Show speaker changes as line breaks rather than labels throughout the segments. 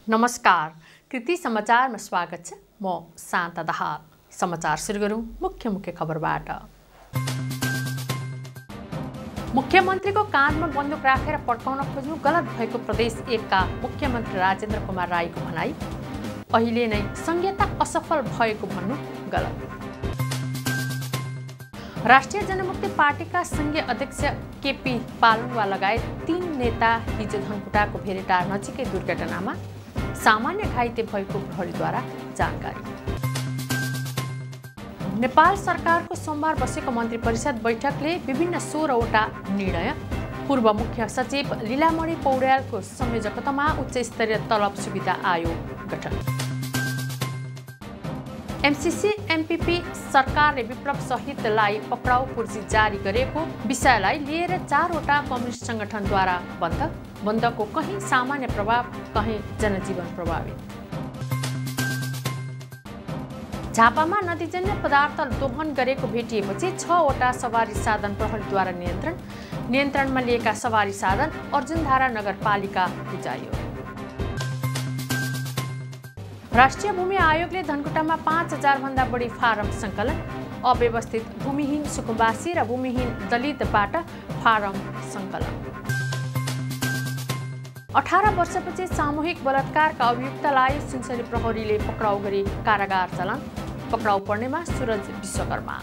नमस्कार, कृति समाचारमा स्वागत छ। म शान्ता दाहाल। समाचार सुरु गरौँ मुख्य खबरबाट। मुख्यमन्त्रीको कानमा बन्दुक राखेर पड्काउन खोज्नु गलत भएको प्रदेश 1 का मुख्यमन्त्री राजेन्द्र कुमार राईको भनाई। अहिले नै संहिता असफल भएको भन्नु गलत। राष्ट्रिय जनमुक्ति पार्टीका संघीय अध्यक्ष केपी पालुङवा लगायत 3 नेता हिजो धनकुटाको भेरेटार नजिकै दुर्घटनामा सामान्य घाइते भएको प्रहरीद्वारा जानकारी। नेपाल सरकारको सोमबार बसेको मन्त्री परिषद बैठकले विभिन्न 16वटा निर्णय, पूर्व मुख्य सचिव लीलामणि पौड्यालको संयोजकतामा उच्च स्तरीय तलब सुविधा आयोग गठन। एमसीसी एमपीपी सरकारले विप्लव सहितलाई पक्राउ पूर्जी जारी गरेको विषयलाई लिएर 4वटा कम्युनिस्ट संगठनद्वारा बन्दको कहीँ सामान्य प्रभाव, कहीँ जनजीवन प्रभावित। झापामा नदीजन्य पदार्थ दोहन गरेको भेटिएपछि 6वटा सवारी साधन प्रहरीद्वारा नियन्त्रणमा लिएका सवारी साधन अर्जुनधारा नगरपालिका बुझाइयो। राष्ट्रिय भूमि आयोगले धनकुटामा 5000 भन्दा बढी फारम सङ्कलन, अव्यवस्थित भूमिहीन सुकुम्बासी र भूमिहीन दलितबाट फारम सङ्कलन। 18 वर्षपछि सामूहिक बलात्कारका अभियुक्तलाई सुनसरी प्रहरीले पक्राउ गरी कारागार चलान, पक्राउ पर्नेमा सूरज विश्वकर्मा।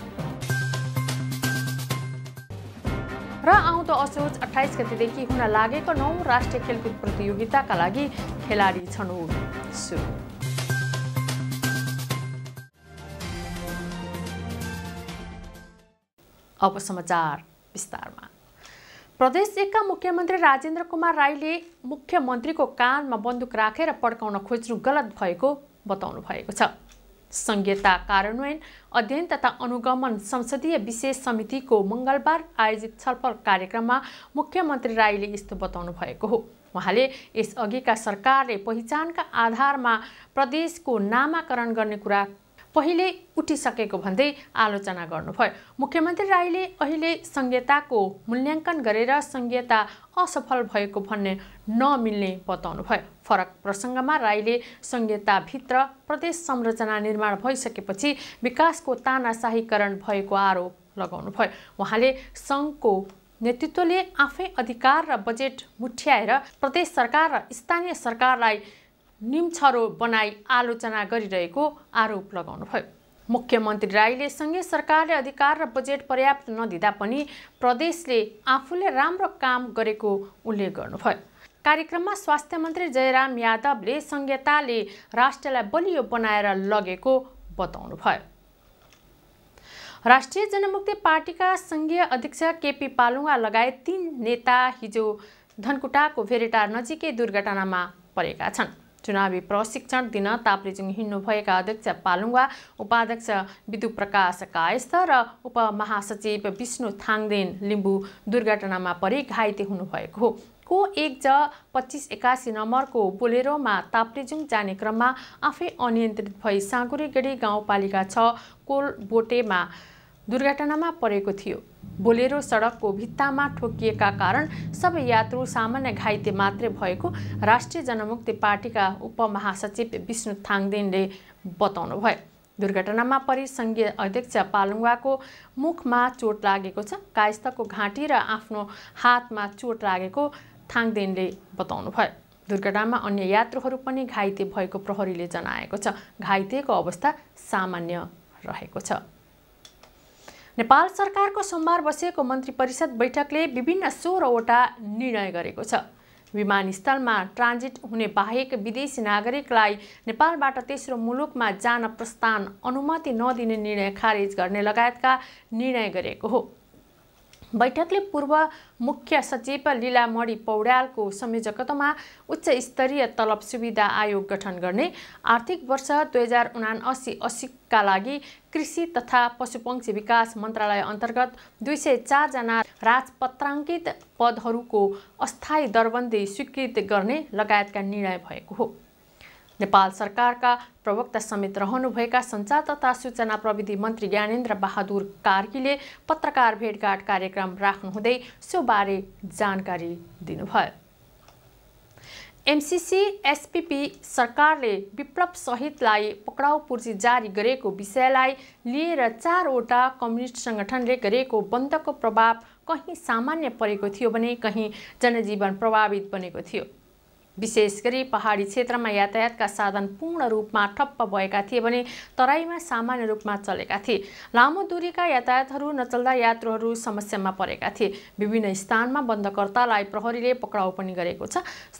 र आउँदो असोज 28 गतेदेखि हुन लागेको 9 राष्ट्रिय खेलकुद प्रतियोगिताका लागि खेलाडी छनौट सुरु। अब समाचार विस्तारमा। प्रदेश 1 का मुख्यमन्त्री राजेन्द्र कुमार राईले मुख्यमन्त्रीको कानमा बन्दुक राखेर पड्काउन खोज्नु गलत भएको बताउनु भएको छ। संहिता कार्यान्वयन अध्ययन तथा अनुगमन संसदीय विशेष समितिको मंगलबार आयोजित छलफल कार्यक्रममा मुख्यमन्त्री राईले यस्तो बताउनु भएको हो। उहाँले यसअघिका सरकारले पहिचानका आधारमा प्रदेशको नामाकरण गर्ने कुरा पहिले उठिसकेको भन्दै आलोचना गर्नुभयो। मुख्यमन्त्री राईले अहिले संहिताको मूल्याङ्कन गरेर संहिता असफल भएको भन्ने नमिल्ने बताउनुभयो। फरक प्रसङ्गमा राईले संहिताभित्र प्रदेश संरचना निर्माण भइसकेपछि विकासको तानाशाहीकरण भएको आरोप लगाउनुभयो। उहाँले सङ्घको नेतृत्वले आफै अधिकार र बजेट मुठ्याएर प्रदेश सरकार र स्थानीय सरकारलाई निम्छरो बनाई आलोचना गरिरहेको आरोप लगाउनुभयो। मुख्यमन्त्री राईले संघीय सरकारले अधिकार र बजेट पर्याप्त नदिँदा पनि प्रदेशले आफूले राम्रो काम गरेको उल्लेख गर्नुभयो। कार्यक्रममा स्वास्थ्य मन्त्री जयराम यादवले संहिताले राष्ट्रलाई बलियो बनाएर लगेको बताउनुभयो। राष्ट्रिय जनमुक्ति पार्टीका संघीय अध्यक्ष केपी पालुङवा लगायत 3 नेता हिजो धनकुटाको भेरेटार नजिकै दुर्घटनामा परेका छन्। चुनावी प्रशिक्षण दिन ताप्लेजुङ हिँड्नुभएका अध्यक्ष पालुङवा, उपाध्यक्ष विदुप्रकाश कायस्थ र उपमहासचिव विष्णु थाङदेन लिम्बू दुर्घटनामा परि घाइते हुनुभएको हो। को 1J2581 नम्बरको बोलेरोमा ताप्लेजुङ जाने क्रममा आफै अनियन्त्रित भई साँगुरीगढी गाउँपालिका 6 कोलबोटेमा दुर्घटनामा परेको थियो। बोलेरो सडकको भित्तामा ठोकिएका कारण सबै यात्रु सामान्य घाइते मात्रै भएको राष्ट्रिय जनमुक्ति पार्टीका उपमहासचिव विष्णु थाङदेनले बताउनु भयो। दुर्घटनामा परि संघीय अध्यक्ष पालुङवाको मुखमा चोट लागेको छ। कायस्थको घाँटी र आफ्नो हातमा चोट लागेको थाङदेनले बताउनु भयो। दुर्घटनामा अन्य यात्रुहरू पनि घाइते भएको प्रहरीले जनाएको छ। घाइतेको अवस्था सामान्य रहेको छ। नेपाल सरकारको सोमबार बसेको मन्त्री परिषद बैठकले विभिन्न 16वटा निर्णय गरेको छ। विमानस्थलमा ट्रान्जिट हुने बाहेक विदेशी नागरिकलाई नेपालबाट तेस्रो मुलुकमा जान प्रस्थान अनुमति नदिने निर्णय खारेज गर्ने लगायतका निर्णय गरेको हो। बैठकले पूर्व मुख्य सचिव लीलामणि पौड्यालको संयोजकतामा उच्च स्तरीय तलब सुविधा आयोग गठन गर्ने, आर्थिक वर्ष 2079-80 का लागि कृषि तथा पशुपक्षी विकास मन्त्रालय अन्तर्गत 204 जना राजपत्राङ्कित पदहरूको अस्थायी दरबन्दी स्वीकृत गर्ने लगायतका निर्णय भएको हो। नेपाल सरकारका प्रवक्ता समेत रहनुभएका सञ्चार तथा सूचना प्रविधि मन्त्री ज्ञानेन्द्र बहादुर कार्कीले पत्रकार भेटघाट कार्यक्रम राख्नुहुँदै सोबारे जानकारी दिनुभयो। एमसीसी एसपीपी सरकारले विप्लव सहितलाई पक्राउ पूर्जी जारी गरेको विषयलाई लिएर 4 वटा कम्युनिस्ट संगठनले गरेको बन्दको प्रभाव कहीँ सामान्य परेको थियो भने कहीँ जनजीवन प्रभावित बनेको थियो। विशेष गरी पहाडी क्षेत्रमा यातायातका साधन पूर्ण रूपमा ठप्प भएका थिए भने तराईमा सामान्य रूपमा चलेका थिए। लामो दूरीका यातायातहरू नचल्दा यात्रुहरू समस्यामा परेका थिए। विभिन्न स्थानमा बन्दकर्तालाई प्रहरीले पक्राउ पनि गरेको छ।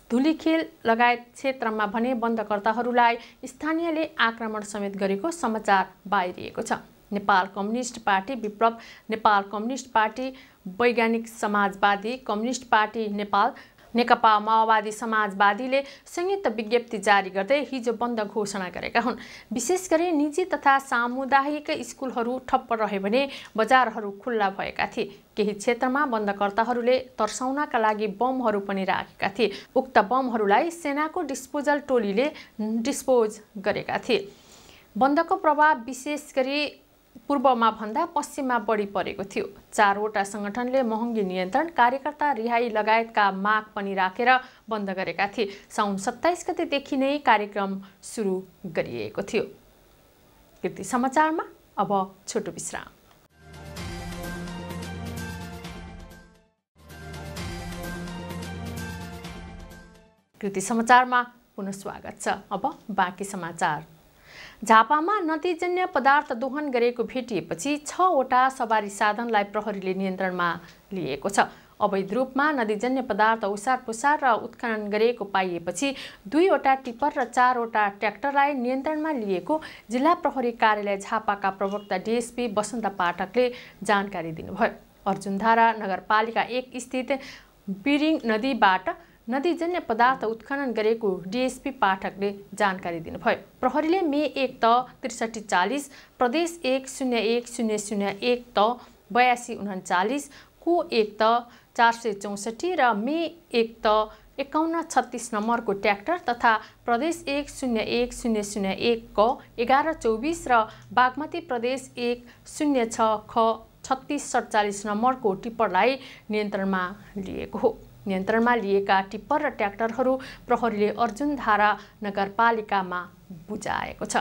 धुलीखेल लगायत क्षेत्रमा भने बन्दकर्ताहरूलाई स्थानीयले आक्रमण समेत गरेको समाचार बाहिरिएको छ। Nepal communist party Biplav, Nepal communist party वैज्ञानिक समाजवादी, कम्युनिस्ट पार्टी नेपाल, नेकपा माओवादी समाजवादीले संयुक्त विज्ञप्ति जारी गर्दै हिजो बन्द घोषणा गरेका हुन्। विशेष गरी निजी तथा सामुदायिक स्कुलहरू ठप्प रहे भने बजारहरू खुल्ला भएका थिए। केही क्षेत्रमा बन्दकर्ताहरूले तर्साउनका लागि बमहरू पनि राखेका थिए। उक्त बमहरूलाई सेनाको डिस्पोजल टोलीले डिस्पोज गरेका थिए। बन्दको प्रभाव विशेष गरी पूर्वमा भन्दा पश्चिममा बढी परेको थियो। 4 वटा संगठनले महँगी नियन्त्रण, कार्यकर्ता रिहाई लगायतका माग पनि राखेर बन्द गरेका थिए। साउन 27 गतेदेखि नै कार्यक्रम सुरु गरिएको थियो। कृति समाचारमा अब छोटो विश्राम। कृति समाचारमा पुनः स्वागत छ। अब बाँकी समाचार। झापामा नदीजन्य पदार्थ दोहन गरेको भेटिएपछि 6 वटा सवारी साधनलाई प्रहरीले नियन्त्रणमा लिएको छ। अवैध रूपमा नदीजन्य पदार्थ ओसार पुसार र उत्खनन गरेको पाइएपछि 2 वटा टिप्पर र 4 वटा ट्र्याक्टरलाई नियन्त्रणमा लिएको जिल्ला प्रहरी कार्यालय झापाका प्रवक्ता डीएसपी वसन्त पाठकले जानकारी दिनुभयो। अर्जुनधारा नगरपालिका 1 स्थित बिरिङ नदीबाट नदीजन्य पदार्थ उत्खनन गरेको डीएसपी पाठकले जानकारी दिनुभयो। प्रहरीले मे 1 त 6340, प्रदेश 1 01001 त 8239, को 1 त 464 र मे 1 त 5136 नम्बरको ट्र्याक्टर तथा प्रदेश 1 01001 क 1124 र बागमती प्रदेश 1 06 ख 3647 नम्बरको टिप्परलाई नियन्त्रणमा लिएको हो। नियन्त्रणमा लिएका टिप्पर र ट्र्याक्टरहरू प्रहरीले अर्जुनधारा नगरपालिकामा बुझाएको छ।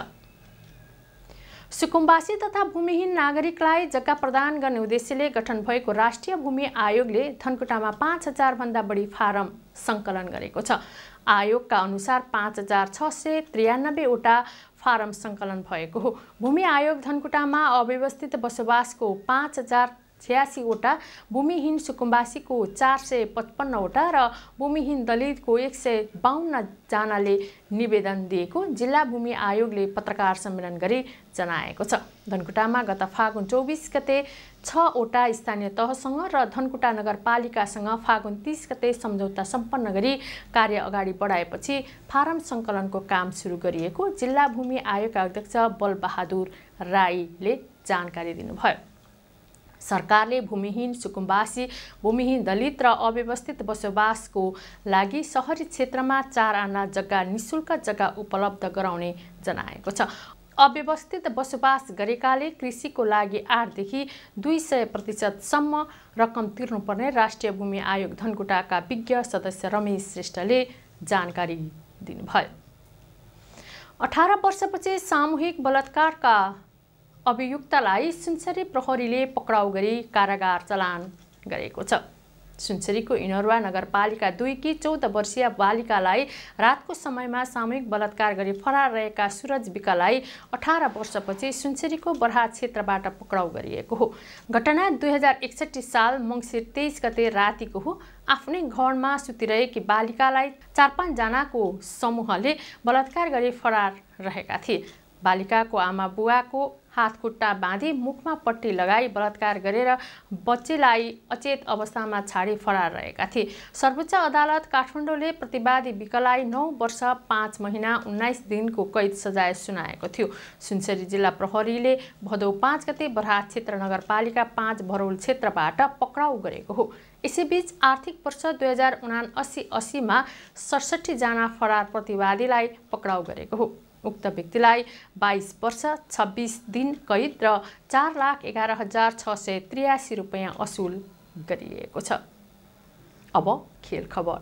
सुकुम्बासी तथा भूमिहीन नागरिकलाई जग्गा प्रदान गर्ने उद्देश्यले गठन भएको राष्ट्रिय भूमि आयोगले धनकुटामा 5000 भन्दा बढी फारम सङ्कलन गरेको छ। आयोगका अनुसार 5693 वटा फारम सङ्कलन भएको हो। भूमि आयोग धनकुटामा अव्यवस्थित बसोबासको 5086 वटा, भूमिहीन सुकुम्बासीको 455 वटा र भूमिहीन दलितको 152 जनाले निवेदन दिएको जिल्ला भूमि आयोगले पत्रकार सम्मेलन गरी जनाएको छ। धनकुटामा गत फागुन 24 गते 6 वटा स्थानीय तहसँग र धनकुटा नगरपालिकासँग फागुन 30 गते सम्झौता सम्पन्न गरी कार्य अगाडि बढाएपछि फारम सङ्कलनको काम सुरु गरिएको जिल्ला भूमि आयोगका अध्यक्ष बलबहादुर राईले जानकारी दिनुभयो। सरकारले भूमिहीन सुकुम्बासी, भूमिहीन दलित र अव्यवस्थित बसोबासको लागि शहरी क्षेत्रमा 4 आना जग्गा निशुल्क जग्गा उपलब्ध गराउने जनाएको छ। अव्यवस्थित बसोबास गरेकाले कृषिको लागि 8 देखि 200% सम्म रकम तिर्नुपर्ने राष्ट्रिय भूमि आयोग धनकुटाका विज्ञ सदस्य रमेश श्रेष्ठले जानकारी दिनुभयो। 18 वर्षपछि सामूहिक बलात्कारका अभियुक्तलाई सुनसरी प्रहरीले पक्राउ गरी कारागार चलान गरेको छ। सुनसरीको इनरवा नगरपालिका 2 की 14 वर्षीय बालिकालाई रातको समयमा सामूहिक बलात्कार गरी फरार रहेका सुरज विकलाई 18 वर्षपछि सुनसरीको बर्हा क्षेत्रबाट पक्राउ गरिएको हो। घटना 2061 साल मङ्सिर 23 गते रातिको हो। आफ्नै घरमा सुतिरहेकी बालिकालाई 4-5 जनाको समूहले बलात्कार गरी फरार रहेका थिए। बालिकाको आमा बुवाको हात खुट्टा बाँधी मुखमा पट्टी लगाई बलात्कार गरेर बच्चीलाई अचेत अवस्थामा छाडी फरार रहेका थिए। सर्वोच्च अदालत काठमाडौँले प्रतिवादी विकलाई 9 वर्ष 5 महिना 19 दिनको कैद सजाय सुनाएको थियो। सुनसरी जिल्ला प्रहरीले भदौ 5 गते बर्हा क्षेत्र नगरपालिका 5 भरौल क्षेत्रबाट पक्राउ गरेको हो। यसैबीच आर्थिक वर्ष 2079-80 मा 67 जना फरार प्रतिवादीलाई पक्राउ गरेको हो। उक्त व्यक्तिलाई 22 वर्ष 26 दिन कैद र 4,11,683 रुपैयाँ असुल गरिएको छ। अब खेल खबर।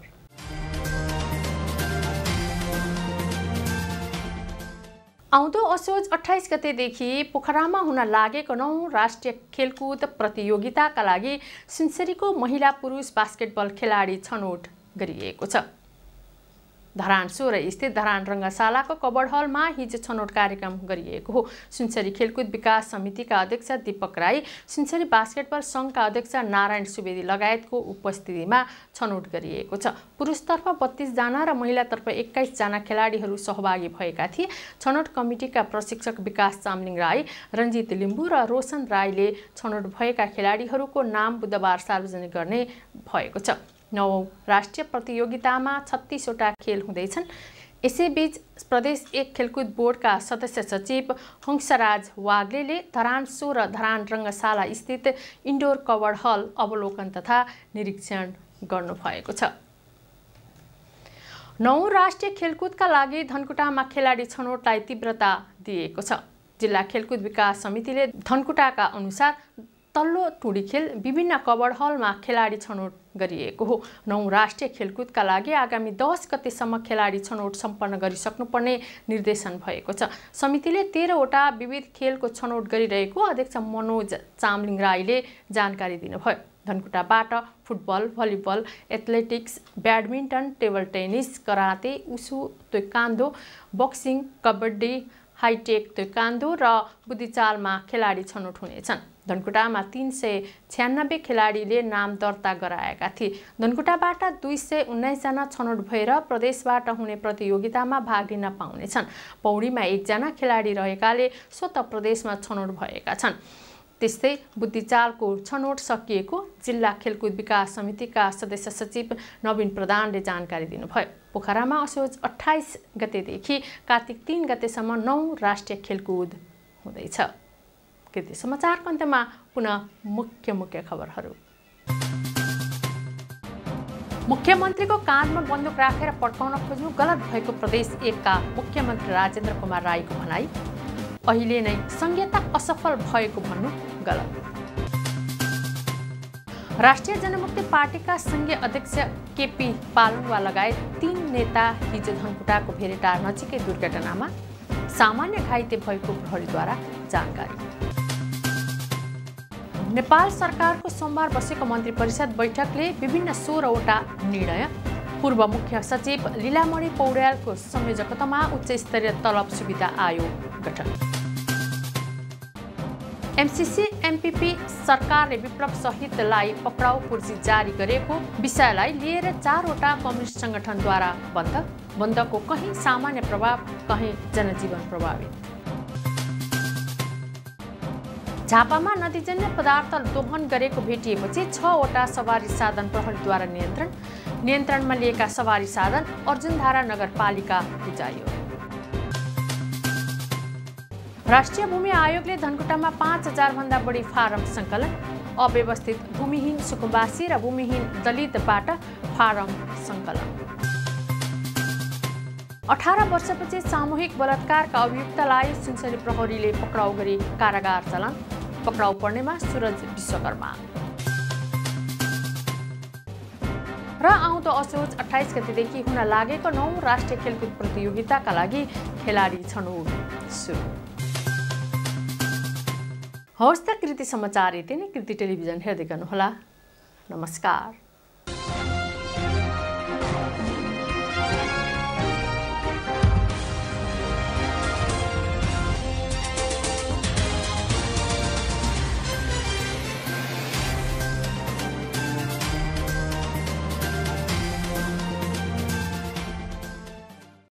आउँदो असोज 28 गतेदेखि पोखरामा हुन लागेको 9 राष्ट्रिय खेलकुद प्रतियोगिताका लागि सुनसरीको महिला पुरुष बास्केटबल खेलाडी छनौट गरिएको छ। धरान 16 स्थित धरान रङ्गशालाको कबड हलमा हिजो छनौट कार्यक्रम गरिएको हो। सुनसरी खेलकुद विकास समितिका अध्यक्ष दीपक राई, सुनसरी बास्केटबल सङ्घका अध्यक्ष नारायण सुवेदी लगायतको उपस्थितिमा छनौट गरिएको छ। पुरुषतर्फ 32 जना र महिलातर्फ 21 जना खेलाडीहरू सहभागी भएका थिए। छनौट कमिटीका प्रशिक्षक विकास चामलिङ राई, रञ्जित लिम्बू र रोशन राईले छनौट भएका खेलाडीहरूको नाम बुधबार सार्वजनिक गर्ने भएको छ। 9 राष्ट्रिय प्रतियोगितामा 36 वटा खेल हुँदैछन्। यसैबीच प्रदेश 1 खेलकुद बोर्डका सदस्य सचिव हंसराज वाग्लेले धरान 16 धरान रङ्गशाला स्थित इन्डोर कबड हल अवलोकन तथा निरीक्षण गर्नुभएको छ। 9 राष्ट्रिय खेलकुदका लागि धनकुटामा खेलाडी छनौटलाई तीव्रता दिएको छ। जिल्ला खेलकुद विकास समितिले धनकुटाका अनुसार तल्लो टुडी खेल विभिन्न कबड हलमा खेलाडी छनौट गरिएको हो। 9 राष्ट्रिय खेलकुदका लागि आगामी 10 गतेसम्म खेलाडी छनौट सम्पन्न गरिसक्नुपर्ने निर्देशन भएको छ। समितिले 13 वटा विविध खेलको छनौट गरिरहेको अध्यक्ष मनोज चामलिङ राईले जानकारी दिनुभयो। धनकुटाबाट football, volleyball, athletics, badminton, table tennis, karate, wushu, taekwondo, boxing, kabaddi, hitech taekwondo र बुद्धिचालमा खेलाडी छनौट हुनेछन्। धनकुटामा 396 खेलाडीले नाम दर्ता गराएका थिए। धनकुटाबाट 219 जना छनौट भएर प्रदेशबाट हुने प्रतियोगितामा भाग लिन पाउनेछन्। पौडीमा 1 जना खेलाडी रहेकाले स्वतः प्रदेशमा छनौट भएका छन्। त्यस्तै बुद्धिचालको छनौट सकिएको जिल्ला खेलकुद विकास समितिका सदस्य सचिव नवीन प्रधानले जानकारी दिनुभयो। पोखरामा असोज 28 गतेदेखि कार्तिक 3 गतेसम्म 9 राष्ट्रिय खेलकुद हुँदैछ। कृति समाचारको अन्त्यमा पुनः मुख्य खबरहरू। मुख्यमन्त्रीको काँधमा बन्दुक राखेर पड्काउन खोज्नु गलत भएको प्रदेश 1 का मुख्यमन्त्री राजेन्द्र कुमार राईको भनाई। अहिले नै संहिता असफल भएको भन्नु गलत। राष्ट्रिय जनमुक्ति पार्टीका संघीय अध्यक्ष केपी पालुङवा लगायत 3 नेता हिजो धनकुटाको भेरेटार नजिकै दुर्घटनामा सामान्य घाइते भएको प्रहरीद्वारा जानकारी। नेपाल सरकारको सोमबार बसेको मन्त्री परिषद बैठकले विभिन्न 16 वटा निर्णय, पूर्व मुख्य सचिव लीलामणि पौड्यालको संयोजकतामा उच्च स्तरीय तलब सुविधा आयोग गठन। एमसीसी एमपीपी सरकारले विप्लव सहितलाई पक्राउ पूर्जी जारी गरेको विषयलाई लिएर 4 वटा कम्युनिस्ट संगठनद्वारा बन्दको कहीँ सामान्य प्रभाव, कहीँ जनजीवन प्रभावित। झापामा नदीजन्य पदार्थ दोहन गरेको भेटिएपछि 6 वटा सवारी साधन प्रहरीद्वारा नियन्त्रणमा लिएका सवारी साधन अर्जुनधारा नगरपालिका बुझाइयो। राष्ट्रिय भूमि आयोगले धनकुटामा 5000 भन्दा बढी फारम सङ्कलन, अव्यवस्थित भूमिहीन सुकुम्बासी र भूमिहीन दलितबाट फारम सङ्कलन। 18 वर्षपछि सामूहिक बलात्कारका अभियुक्तलाई सुनसरी प्रहरीले पक्राउ गरी कारागार चलान, पक्राउ पर्नेमा सूरज विश्वकर्मा। र आउँदो असोज 28 गतेदेखि हुन लागेको 9 राष्ट्रिय खेलकुद प्रतियोगिताका लागि खेलाडी छनौट सुरु। हवस् त कृति समाचार यति नै। कृति टेलिभिजन हेर्दै गर्नुहोला। नमस्कार।